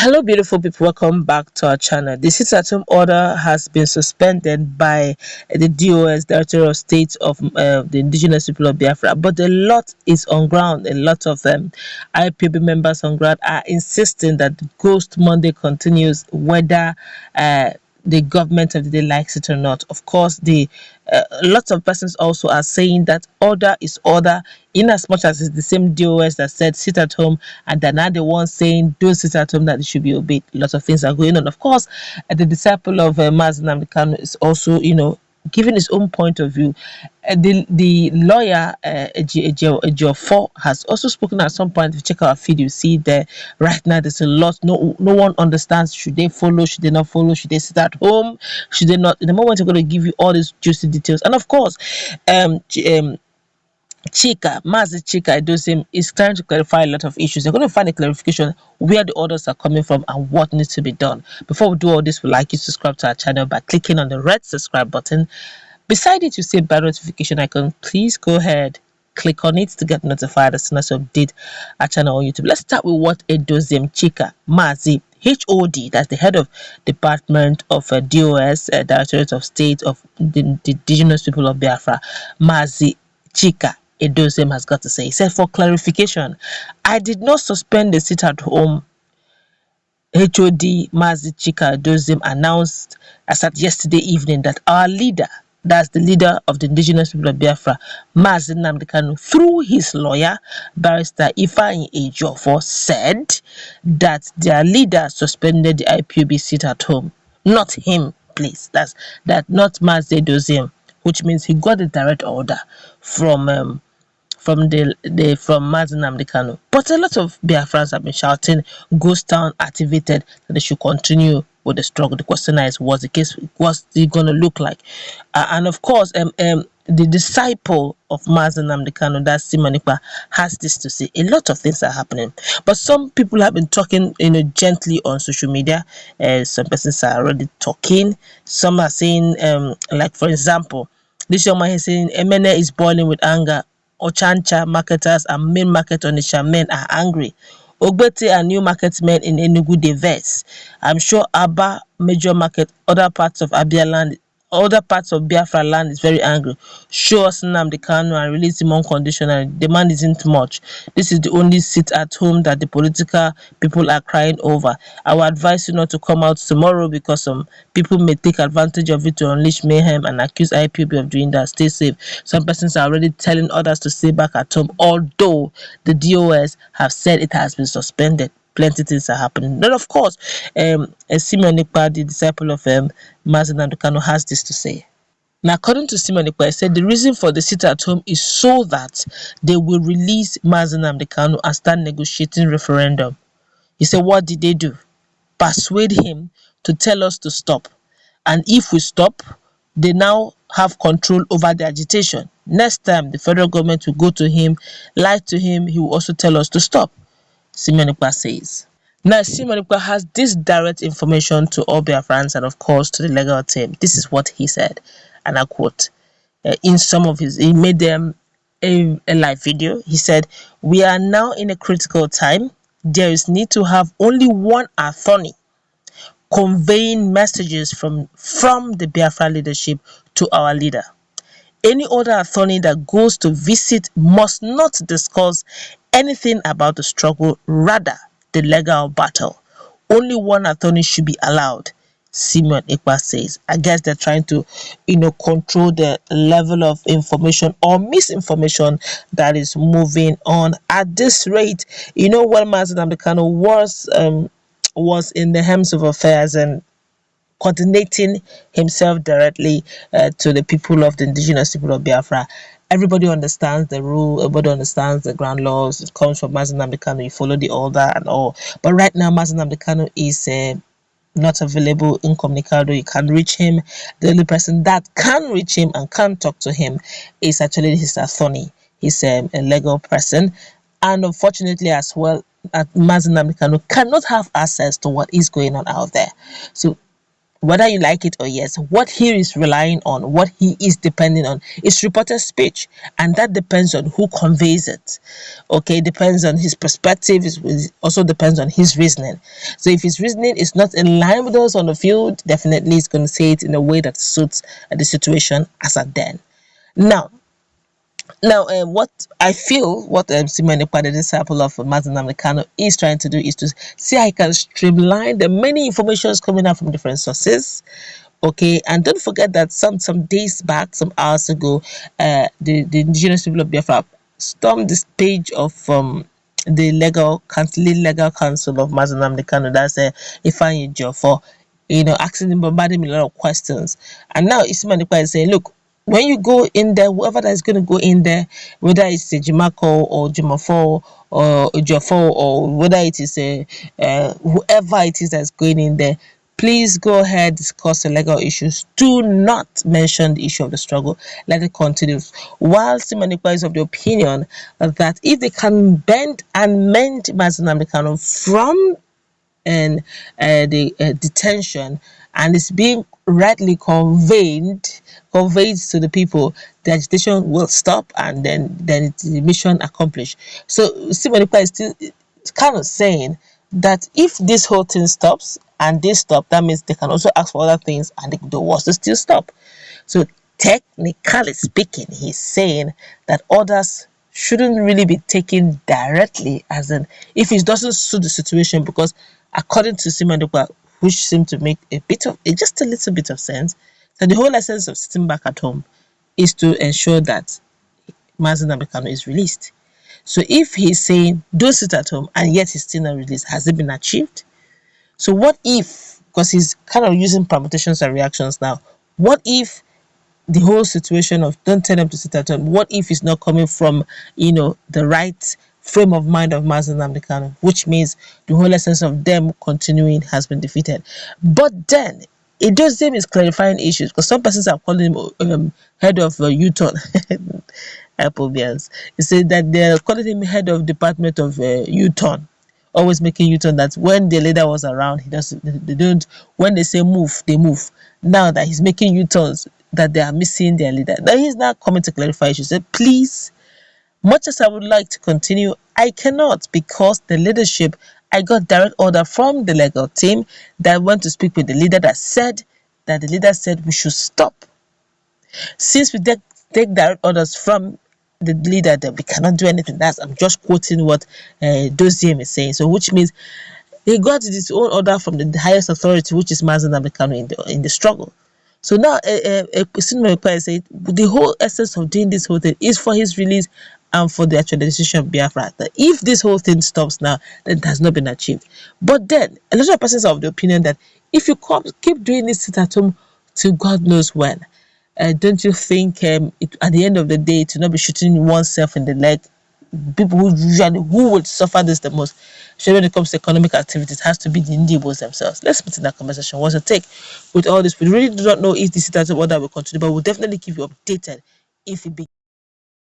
Hello, beautiful people. Welcome back to our channel. The sit-at-home order has been suspended by the DOS, Director of State of the Indigenous People of Biafra, but a lot is on ground. A lot of IPOB members on ground are insisting that the Ghost Monday continues, whether the government of the day likes it or not. Of course, lots of persons also are saying that order is order, in as much as it's the same DOS that said sit at home, and they're not the ones saying don't sit at home, that it should be obeyed. Lots of things are going on. Of course, the disciple of Mazi Nnamdi is also, giving his own point of view. The lawyer Ejiofor has also spoken at some point. If you check our feed, you see there right now there's a lot. No one understands. Should they follow? Should they not follow? Should they sit at home? Should they not? In the moment, we're going to give you all these juicy details. And of course, Mazi Chika Edoziem is trying to clarify a lot of issues. They're going to find a clarification where the orders are coming from and what needs to be done. Before we do all this, we'd like you to subscribe to our channel by clicking on the red subscribe button. Beside it, you see a bell notification icon. Please go ahead, click on it to get notified as soon as we update our channel on YouTube. Let's start with what Edoziem Chika Mazi HOD, that's the head of Department of DOS, Directorate of State of the Indigenous People of Biafra, Mazi Chika Edoziem, has got to say. He said, for clarification, I did not suspend the sit-at-home. HOD Mazi Chika Edoziem announced as at yesterday evening that our leader, that's the leader of the Indigenous People of Biafra, Mazi Nnamdi, through his lawyer, Barrister Ifeanyi Ejiofor, said that their leader suspended the IPOB sit-at-home. Not him, please. That's not Mazi Edoziem, which means he got a direct order from Mazi Nnamdi. But a lot of Biafrans have been shouting, Ghost Town activated, that they should continue with the struggle. The question is, what's it going to look like? And of course, the disciple of Mazi Nnamdi, that's Tensi0n, has this to say. A lot of things are happening, but some people have been talking, gently on social media. Some persons are already talking. Some are saying, like for example, this young man is saying MNK is boiling with anger. Ochancha marketers and main market Onitsha men are angry. Ogbete and new market men in Enugu diverse. I'm sure Aba major market, other parts of Biafra land is very angry. Show us Nnamdi Kanu and release him unconditionally. Demand isn't much. This is the only sit at home that the political people are crying over. I will advise you not to come out tomorrow because some people may take advantage of it to unleash mayhem and accuse IPOB of doing that. Stay safe. Some persons are already telling others to stay back at home, although the DOS have said it has been suspended. Plenty things are happening. Then, of course, Ekpa, the disciple of Mazi Nnamdi, has this to say. Now, according to Ekpa, he said the reason for the sit-at-home is so that they will release Mazi Nnamdi and start negotiating referendum. He said, what did they do? Persuade him to tell us to stop. And if we stop, they now have control over the agitation. Next time, the federal government will go to him, lie to him, he will also tell us to stop. Ekpa says. Now, Ekpa has this direct information to all Biafrans and, of course, to the legal team. This is what he said, and I quote, in some of his, he made them a live video. He said, we are now in a critical time. There is need to have only one attorney conveying messages from the Biafra leadership to our leader. Any other attorney that goes to visit must not discuss anything about the struggle, rather the legal battle. Only one attorney should be allowed, Ekpa says. I guess they're trying to, control the level of information or misinformation that is moving on at this rate. When Mazi Nnamdi was in the helms of affairs and coordinating himself directly to the people of the Indigenous People of Biafra, everybody understands the rule, everybody understands the ground laws. It comes from Mazi Nnamdi, you follow the order and all. But right now, Mazi Nnamdi is not available, incommunicado. You can reach him. The only person that can reach him and can talk to him is actually his attorney. He's a legal person. And unfortunately as well, Mazi Nnamdi cannot have access to what is going on out there. So whether you like it or yes, what he is relying on, what he is depending on, is reported speech, and that depends on who conveys it. Okay, depends on his perspective. It also depends on his reasoning. So if his reasoning is not in line with those on the field, definitely he's going to say it in a way that suits the situation as at then. Now, what I feel, what Simon Ekpa, the disciple of Mazi Kanu, is trying to do is to see how he can streamline the many informations coming out from different sources. Okay, and don't forget that some days back, some hours ago, the indigenous people of Biafra stormed this page of the legal council of Mazi Kanu. That's Ifeanyi Ejiofor, asking him, bombarding him a lot of questions. And now Simon Ekpa is saying, look, when you go in there, whoever that is going to go in there, whether it's a Jimako or Jimafo or Ejiofor, or whether it is a whoever it is that's going in there, please go ahead, discuss the legal issues. Do not mention the issue of the struggle. Let it continue. While Simon Ekpa is of the opinion that if they can bend and mend Mazi Kanu from the detention, and it's being rightly conveyed to the people, the agitation will stop, and then it's the mission accomplished. So Simon Ekpa is still kind of saying that if this whole thing stops and they stop, that means they can also ask for other things, and the wars will still stop. So technically speaking, he's saying that orders shouldn't really be taken directly, as in if it doesn't suit the situation, because according to Simon Ekpa, which seemed to make just a little bit of sense, that the whole essence of sitting back at home is to ensure that Mazi Kanu is released. So if he's saying don't sit at home and yet he's still not released, has it been achieved? So what if, because he's kind of using permutations and reactions now, what if the whole situation of don't tell them to sit at home, what if it's not coming from the right frame of mind of Mazi Kanu, which means the whole essence of them continuing has been defeated? But then Edoziem is clarifying issues, because some persons are calling him head of U-turn. Ipobians. He said that they're calling him head of department of U-turn, always making U-turn. That when the leader was around, they don't. When they say move, they move. Now that he's making U-turns, that they are missing their leader. Now he's now coming to clarify. She said, please, much as I would like to continue, I cannot, because the leadership, I got direct order from the legal team that went to speak with the leader, that the leader said we should stop. Since we take direct orders from the leader, that we cannot do anything. I'm just quoting what Edoziem is saying. So which means he got his own order from the highest authority, which is Mazi Kanu, in the struggle. So now, Simon Ekpa said the whole essence of doing this whole thing is for his release and for the actual decision of Biafra. That if this whole thing stops now, then it has not been achieved. But then, a lot of persons are of the opinion that if you keep doing this sit at home till God knows when, don't you think at the end of the day, to not be shooting oneself in the leg? People who would suffer this the most, especially when it comes to economic activities, has to be the Nnamdi themselves. Let's put in that conversation. What's your take with all this? We really do not know if this is order will continue, but we'll definitely keep you updated if it begins.